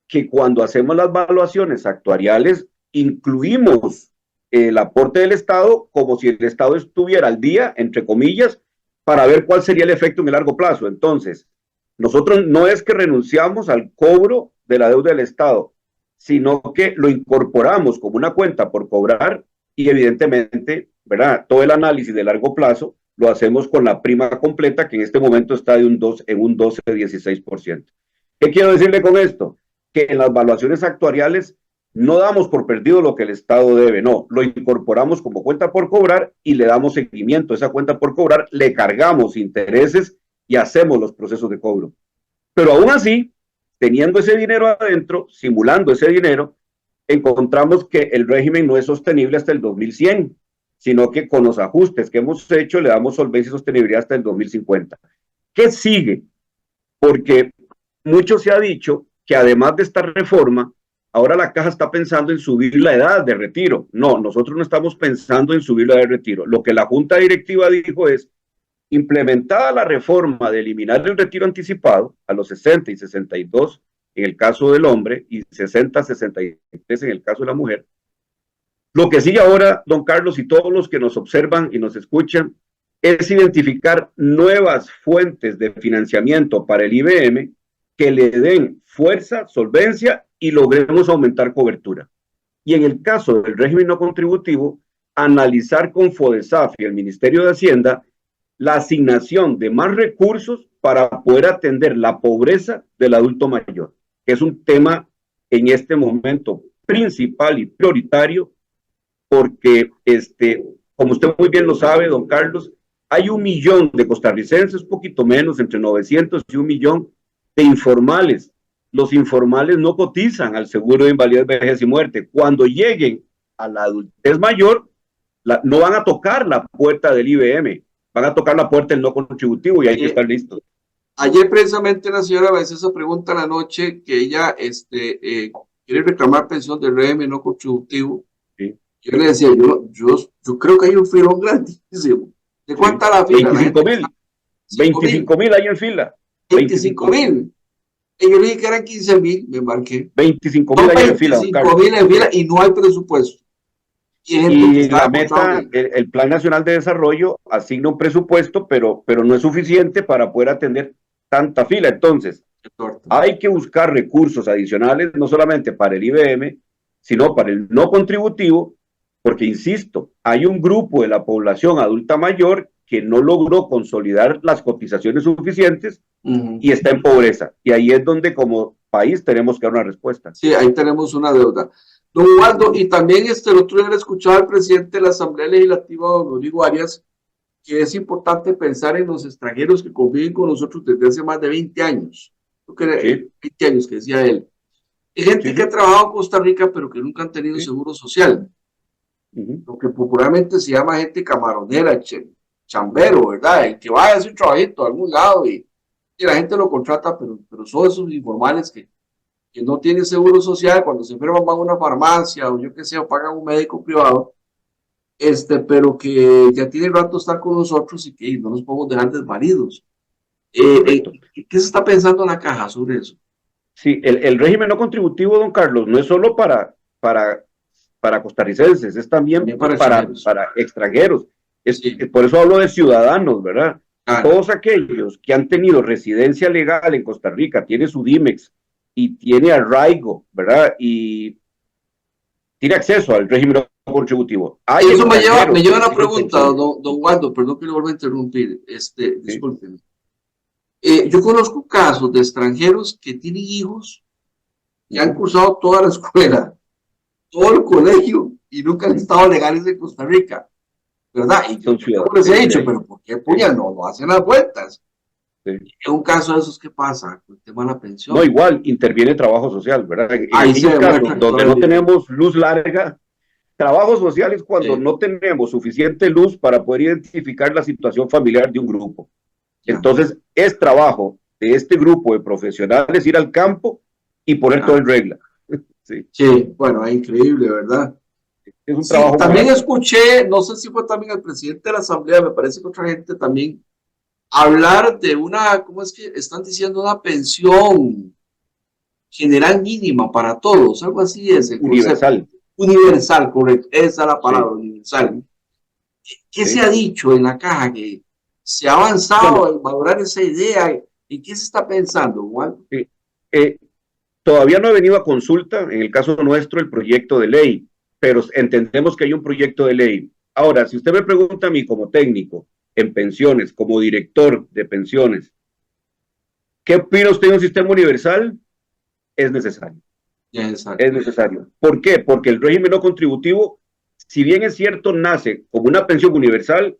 que cuando hacemos las evaluaciones actuariales, incluimos el aporte del Estado como si el Estado estuviera al día, entre comillas, para ver cuál sería el efecto en el largo plazo. Entonces, nosotros no es que renunciamos al cobro de la deuda del Estado, sino que lo incorporamos como una cuenta por cobrar y evidentemente, ¿verdad?, todo el análisis de largo plazo lo hacemos con la prima completa, que en este momento está en un 12-16%. ¿Qué quiero decirle con esto? Que en las evaluaciones actuariales no damos por perdido lo que el Estado debe, no, lo incorporamos como cuenta por cobrar y le damos seguimiento a esa cuenta por cobrar, le cargamos intereses y hacemos los procesos de cobro. Pero aún así, teniendo ese dinero adentro, simulando ese dinero, encontramos que el régimen no es sostenible hasta el 2100, sino que con los ajustes que hemos hecho le damos solvencia y sostenibilidad hasta el 2050. ¿Qué sigue? Porque mucho se ha dicho que además de esta reforma, ahora la Caja está pensando en subir la edad de retiro. No, nosotros no estamos pensando en subir la edad de retiro. Lo que la Junta Directiva dijo es, implementada la reforma de eliminar el retiro anticipado a los 60 y 62 en el caso del hombre y 60-63 en el caso de la mujer, lo que sigue ahora, don Carlos, y todos los que nos observan y nos escuchan, es identificar nuevas fuentes de financiamiento para el IBM que le den fuerza, solvencia y logremos aumentar cobertura. Y en el caso del régimen no contributivo, analizar con FODESAF y el Ministerio de Hacienda la asignación de más recursos para poder atender la pobreza del adulto mayor, que es un tema en este momento principal y prioritario, porque como usted muy bien lo sabe, don Carlos, hay 1 millón de costarricenses, poquito menos, entre 900 y 1 millón de informales. Los informales no cotizan al seguro de invalidez, vejez y muerte. Cuando lleguen a la adultez mayor, no van a tocar la puerta del IBM, van a tocar la puerta del no contributivo y hay que estar listos. Ayer precisamente la señora Becerra pregunta en la noche que ella quiere reclamar pensión del régimen no contributivo. Sí. Yo le decía, yo creo que hay un filón grandísimo. ¿De cuánta la fila? 25,000 hay en fila. 25,000. Y yo le dije que eran 15,000, me marqué. 25,000 hay en fila. 25,000 en fila y no hay presupuesto. Y la meta, el Plan Nacional de Desarrollo asigna un presupuesto, pero no es suficiente para poder atender tanta fila. Entonces, hay que buscar recursos adicionales, no solamente para el IBM, sino para el no contributivo, porque, insisto, hay un grupo de la población adulta mayor que no logró consolidar las cotizaciones suficientes y está en pobreza. Y ahí es donde como país tenemos que dar una respuesta. Sí, ahí tenemos una deuda. Don Waldo, y también el otro día escuchaba al presidente de la Asamblea Legislativa, don Rodrigo Arias, que es importante pensar en los extranjeros que conviven con nosotros desde hace más de 20 años. Creo que era 20 años que decía él. Hay gente que ha trabajado en Costa Rica, pero que nunca han tenido seguro social. Lo que popularmente se llama gente camaronera, chambero, ¿verdad? El que vaya a hacer un trabajito a algún lado y la gente lo contrata, pero son esos informales que no tienen seguro social, cuando se enferman van a una farmacia o yo qué sé, o pagan un médico privado, pero que ya tiene rato estar con nosotros y que no nos podemos dejar desvalidos. ¿Qué se está pensando en la caja sobre eso? Sí, el régimen no contributivo, don Carlos, no es solo para costarricenses, es también para extranjeros. Por eso hablo de ciudadanos, ¿verdad? Todos aquellos que han tenido residencia legal en Costa Rica, tiene su DIMEX y tiene arraigo, ¿verdad? Y tiene acceso al régimen no contributivo. Eso me lleva a una pregunta, don Waldo, perdón que le vuelva a interrumpir, discúlpenme. Yo conozco casos de extranjeros que tienen hijos y han cursado toda la escuela, todo el colegio y nunca han estado legales en Costa Rica, ¿verdad? Y yo les he dicho, pero ¿por qué puñal no hacen las vueltas? En un caso de esos, ¿qué pasa? El tema de la pensión. No, igual, interviene trabajo social, ¿verdad? En un caso donde no tenemos luz larga, trabajo social es cuando no tenemos suficiente luz para poder identificar la situación familiar de un grupo. Entonces, es trabajo de este grupo de profesionales ir al campo y poner todo en regla. Sí, bueno, es increíble, ¿verdad? Es un trabajo. También escuché, no sé si fue también el presidente de la Asamblea, me parece que otra gente también, hablar de ¿cómo es que están diciendo? Una pensión general mínima para todos, algo así es el universal. Concepto. Universal, correcto, esa es la palabra, universal. ¿Qué se ha dicho en la caja? Que se ha avanzado en valorar esa idea. ¿En qué se está pensando, Juan? Todavía no ha venido a consulta, en el caso nuestro, el proyecto de ley, pero entendemos que hay un proyecto de ley. Ahora, si usted me pregunta a mí como técnico en pensiones, como director de pensiones, ¿qué opina usted de un sistema universal? Es necesario. Es necesario. ¿Por qué? Porque el régimen no contributivo, si bien es cierto, nace como una pensión universal,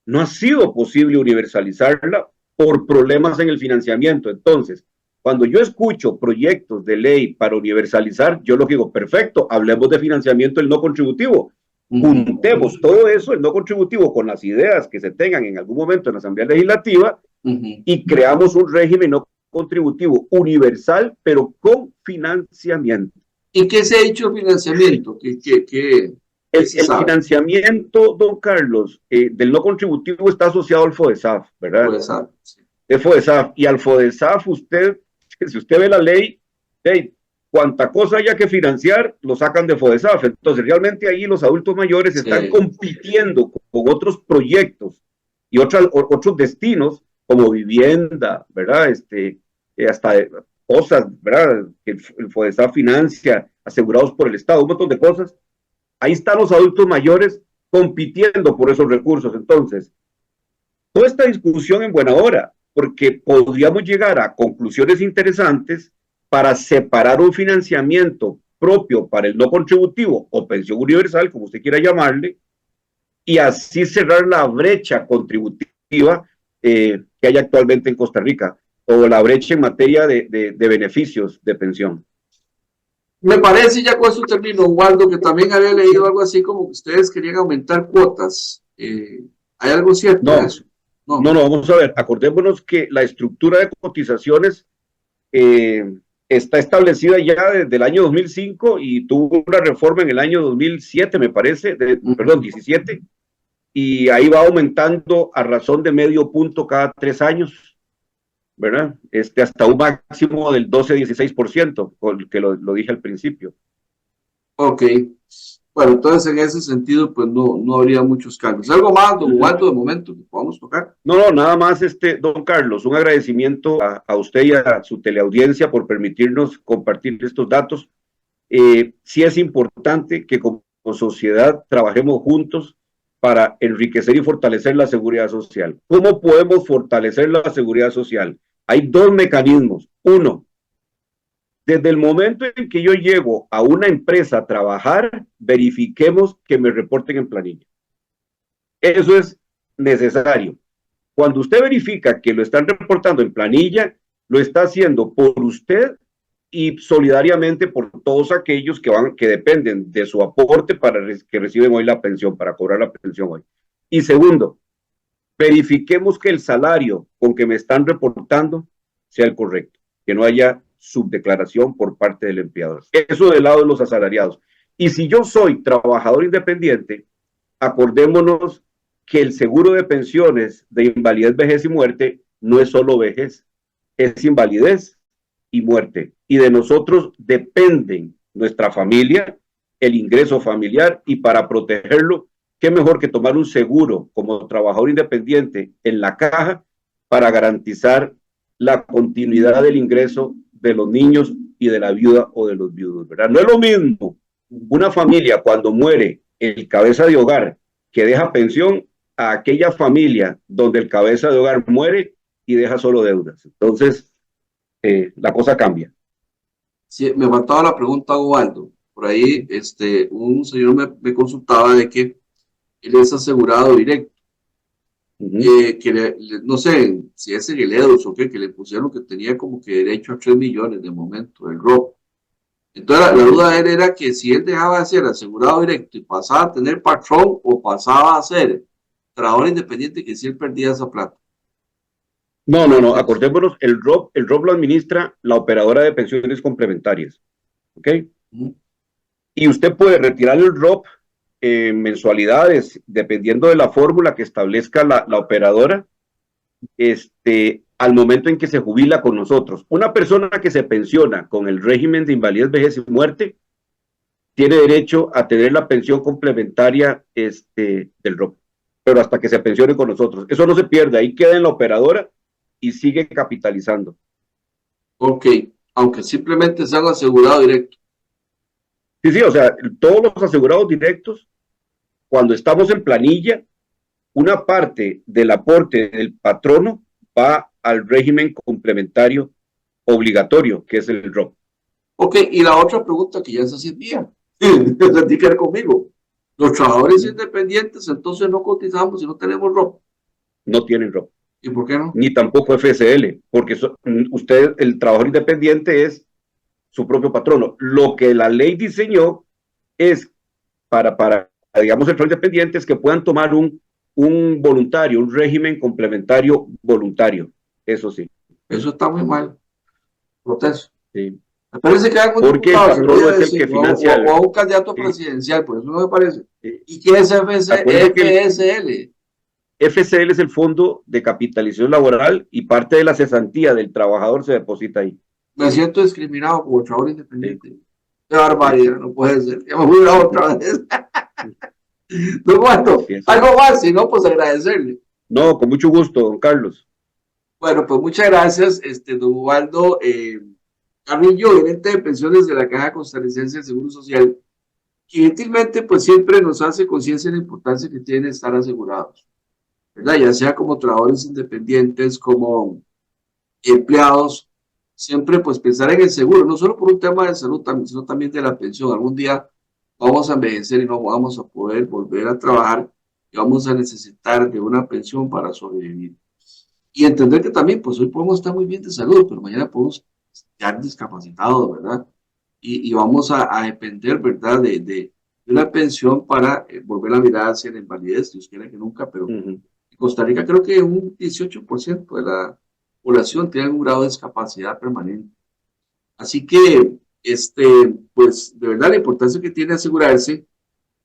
no ha sido posible universalizarla por problemas en el financiamiento. Entonces, cuando yo escucho proyectos de ley para universalizar, yo lo digo, perfecto, hablemos de financiamiento del no contributivo. Juntemos todo eso, el no contributivo, con las ideas que se tengan en algún momento en la Asamblea Legislativa y creamos un régimen no contributivo universal, pero con financiamiento. ¿Y qué se ha hecho el financiamiento? El financiamiento, don Carlos, del no contributivo está asociado al FODESAF, ¿verdad? FODESAF, sí. El FODESAF. Y al FODESAF, si usted ve la ley, cuanta cosa haya que financiar, lo sacan de FODESAF. Entonces, realmente ahí los adultos mayores están compitiendo con otros proyectos y otros destinos, como vivienda, ¿verdad? Hasta cosas, ¿verdad? Que el FODESAF financia, asegurados por el Estado, un montón de cosas. Ahí están los adultos mayores compitiendo por esos recursos. Entonces, toda esta discusión en buena hora, porque podríamos llegar a conclusiones interesantes para separar un financiamiento propio para el no contributivo o pensión universal, como usted quiera llamarle, y así cerrar la brecha contributiva que hay actualmente en Costa Rica, o la brecha en materia de beneficios de pensión. Me parece, ya con eso termino, Waldo, que también había leído algo así como que ustedes querían aumentar cuotas. ¿Hay algo cierto de eso? No, vamos a ver, acordémonos que la estructura de cotizaciones está establecida ya desde el año 2005 y tuvo una reforma en el año 2007, me parece, perdón, 17, y ahí va aumentando a razón de medio punto cada 3 años. ¿Verdad? Hasta un máximo del 12-16%, que lo dije al principio. Ok. Bueno, entonces en ese sentido, pues no habría muchos cambios. ¿Algo más, don Waldo, de momento que podamos tocar? No, nada más, don Carlos, un agradecimiento a usted y a su teleaudiencia por permitirnos compartir estos datos. Sí es importante que como sociedad trabajemos juntos para enriquecer y fortalecer la seguridad social. ¿Cómo podemos fortalecer la seguridad social? Hay dos mecanismos. Uno, desde el momento en que yo llego a una empresa a trabajar, verifiquemos que me reporten en planilla. Eso es necesario. Cuando usted verifica que lo están reportando en planilla, lo está haciendo por usted y solidariamente por todos aquellos que dependen de su aporte para que reciben hoy la pensión, para cobrar la pensión hoy. Y segundo, verifiquemos que el salario con que me están reportando sea el correcto, que no haya subdeclaración por parte del empleador. Eso del lado de los asalariados. Y si yo soy trabajador independiente, acordémonos que el seguro de pensiones de invalidez, vejez y muerte no es solo vejez, es invalidez y muerte. Y de nosotros dependen nuestra familia, el ingreso familiar, y para protegerlo, qué mejor que tomar un seguro como trabajador independiente en la caja para garantizar la continuidad del ingreso de los niños y de la viuda o de los viudos, ¿verdad? No es lo mismo una familia cuando muere el cabeza de hogar que deja pensión a aquella familia donde el cabeza de hogar muere y deja solo deudas. Entonces, la cosa cambia. Sí, me faltaba la pregunta, Ubaldo. Por ahí, un señor me consultaba de que él es asegurado directo. No sé si es en el EDUS o qué, que le pusieron que tenía como que derecho a 3 millones de momento, el ROP. Entonces la duda de él era que si él dejaba de ser asegurado directo y pasaba a tener patrón o pasaba a ser trabajador independiente, que si él perdía esa plata. No, acordémonos, el ROP lo administra la operadora de pensiones complementarias, ¿ok? Y usted puede retirar el ROP mensualidades, dependiendo de la fórmula que establezca la operadora, al momento en que se jubila con nosotros. Una persona que se pensiona con el régimen de invalidez, vejez y muerte, tiene derecho a tener la pensión complementaria del ROP, pero hasta que se pensione con nosotros. Eso no se pierde, ahí queda en la operadora y sigue capitalizando. Ok, aunque simplemente sean asegurado directo. Sí, o sea, todos los asegurados directos, cuando estamos en planilla, una parte del aporte del patrono va al régimen complementario obligatorio, que es el ROP. Ok, y la otra pregunta que ya es así mía, difiere conmigo. Los trabajadores independientes, entonces no cotizamos y no tenemos ROP. No tienen ROP. ¿Y por qué no? Ni tampoco FSL, porque usted, el trabajador independiente, es su propio patrono. Lo que la ley diseñó es para digamos, el trabajador independiente es que puedan tomar un voluntario, un régimen complementario voluntario. Eso sí. Eso está muy mal. Protesto. Sí. Me parece que hay algún porque el patrono es el que financia. O a un candidato presidencial, por eso no me parece. Sí. ¿Y qué es FSL? FSL es el Fondo de Capitalización Laboral y parte de la cesantía del trabajador se deposita ahí. Me siento discriminado como trabajador independiente. Sí. Qué barbaridad, no puede ser. Ya me voy a otra vez. No, bueno, algo más, si no, pues agradecerle. No, con mucho gusto, don Carlos. Bueno, pues muchas gracias, don Ubaldo Carrillo, gerente de pensiones de la Caja Costarricense del Seguro Social, que gentilmente pues siempre nos hace conciencia de la importancia que tiene estar asegurados, ¿verdad? Ya sea como trabajadores independientes, como empleados, siempre pues pensar en el seguro, no solo por un tema de salud, sino también de la pensión. Algún día vamos a envejecer y no vamos a poder volver a trabajar y vamos a necesitar de una pensión para sobrevivir. Y entender que también, pues hoy podemos estar muy bien de salud, pero mañana podemos estar discapacitados, ¿verdad? Y vamos a depender, ¿verdad? De una pensión para volver a mirar hacia la invalidez, Dios quiera que nunca, pero en Costa Rica creo que un 18% de la población tiene un grado de discapacidad permanente. Así que, pues, de verdad la importancia que tiene asegurarse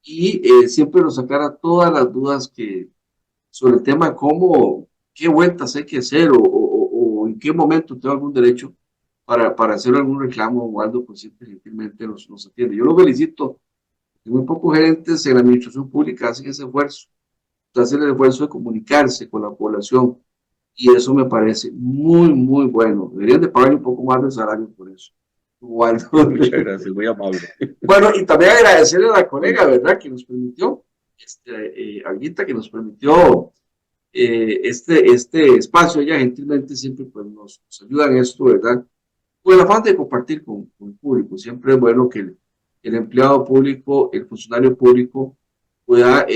y siempre nos aclara todas las dudas sobre el tema de qué vueltas hay que hacer o en qué momento tengo algún derecho para hacer algún reclamo. Ubaldo, pues siempre gentilmente nos atiende. Yo lo felicito. Muy pocos gerentes en la administración pública hacen ese esfuerzo, hacen el esfuerzo de comunicarse con la población y eso me parece muy, muy bueno. Deberían de pagar un poco más de salario por eso. Ubaldo. Muchas gracias, muy amable. Bueno, y también agradecerle a la colega, ¿verdad?, que nos permitió Alguita, que nos permitió este espacio. Ella gentilmente siempre pues, nos ayuda en esto, ¿verdad? Con el afán de compartir con el público. Siempre es bueno que el empleado público, el funcionario público pueda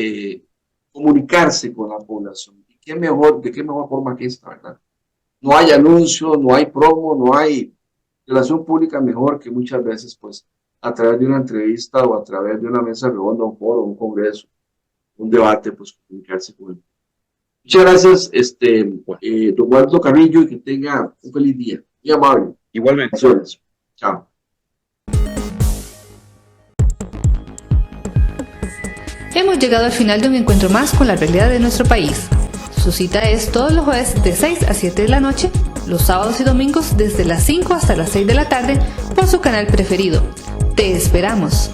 comunicarse con la población. ¿Y de qué mejor forma que esta, verdad? No hay anuncio, no hay promo, no hay relación pública mejor que muchas veces, pues, a través de una entrevista o a través de una mesa redonda, un foro, un congreso, un debate, pues, comunicarse con él. Muchas gracias, don Waldo Carrillo, y que tenga un feliz día. Muy amable. Igualmente. Gracias. Chao. Hemos llegado al final de un encuentro más con la realidad de nuestro país. Su cita es todos los jueves de 6 a 7 de la noche, los sábados y domingos desde las 5 hasta las 6 de la tarde por su canal preferido. ¡Te esperamos!